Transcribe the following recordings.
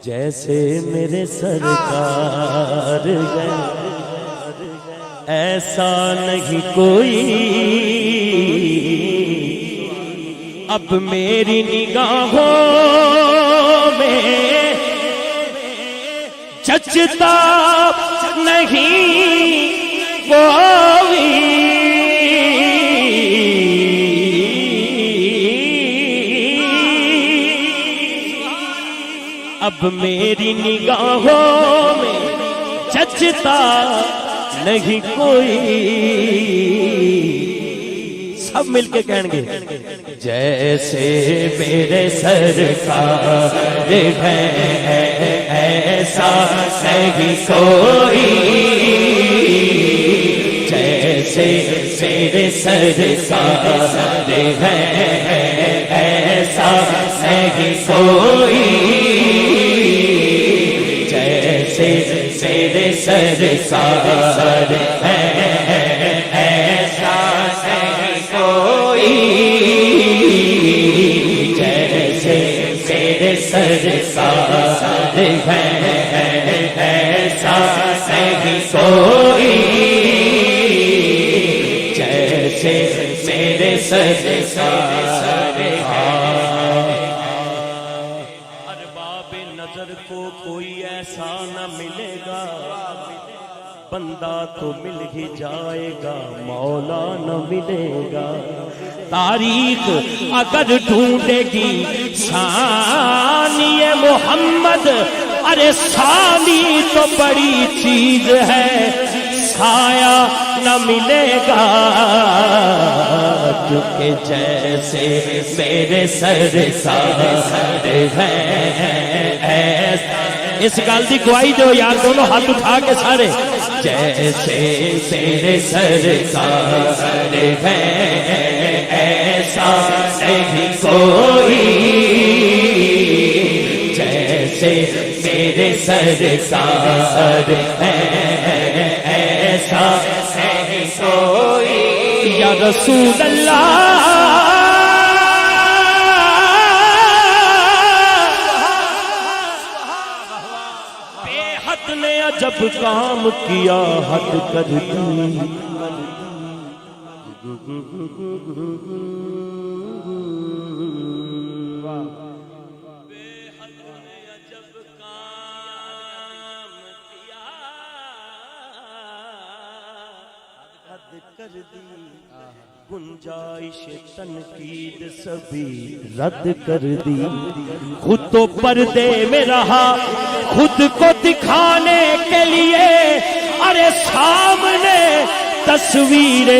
جیسے میرے سرکار گئے ایسا نہیں کوئی اب میری نگاہوں میں جچتا نہیں کوئی اب میری نگاہوں میں جچتا نہیں کوئی سب مل کے کہیں گے جیسے میرے سرکار ہے ایسا نہیں کوئی جیسے میرے سرکار ہے ایسا نہیں کوئی جیسے میرے سرکار ہے ایسا نہیں کوئی جیسے میرے سرکار ہے ایسا نہیں کوئی جیسے میرے سرکار ارباب نظر کو کوئی ایسا نہ ملے گا بندہ تو مل ہی جائے گا مولا نہ ملے گا تاریخ اگر ڈھونڈے گی ثانی محمد ارے ثانی تو بڑی چیز ہے سایہ نہ ملے گا کیونکہ جیسے میرے سرکار ہے اس گل کی گواہی دو یار دونوں ہاتھ اٹھا کے سارے جیسے میرے سرکار ہے ایسا نہیں کوئی جیسے میرے سرکار ہے ایسا نہیں کوئی یا رسول اللہ نے عجب کام کیا حد کر دی بے حد نے عجب کام کیا حد کر دی گنجائش تنقید سبھی رد کر دی خود تو پردے میں رہا خود کو دکھانے کے لیے ارے سامنے تصویر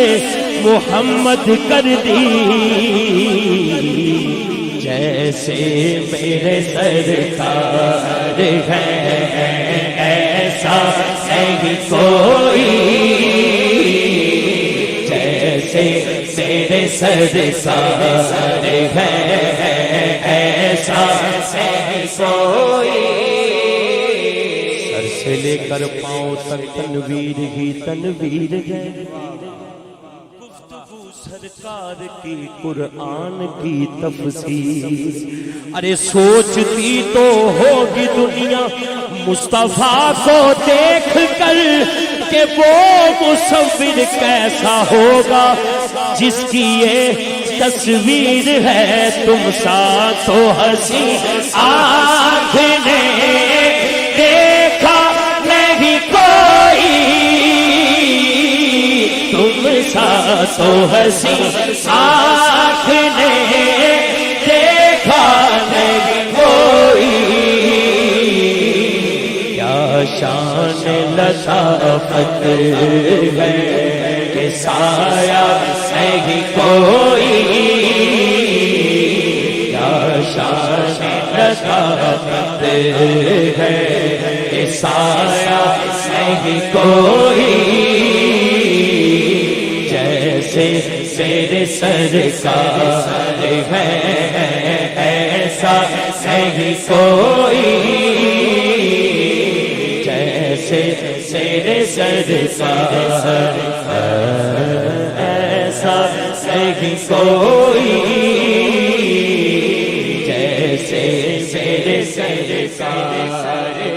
محمد کر دی جیسے میرے سرکار ہے ایسا نہیں کوئی جیسے میرے سرکار ہے ایسا نہیں کوئی سر سے لے کر پاؤں تک تنویر ہی تنویر ہے گفتگو سرکار کی قرآن کی تفسیر ارے سوچتی تو ہوگی دنیا مصطفیٰ کو دیکھ کر کہ وہ مصور کیسا ہوگا جس کی یہ تصویر ہے تم سا تو ہنسی آنکھ نے دیکھا نہیں کوئی تم سا تو ہنسی آنکھ نے دیکھا نہیں کوئی کیا شان لطافت ہے کہ سایہ نہیں کوئی کیا شان لطافت ہے کہ سایہ نہیں کوئی جیسے میرے سرکار ہے ایسا نہیں کوئی جیسے میرے سرکار ایسا نہیں کوئی جیسے میرے سرکار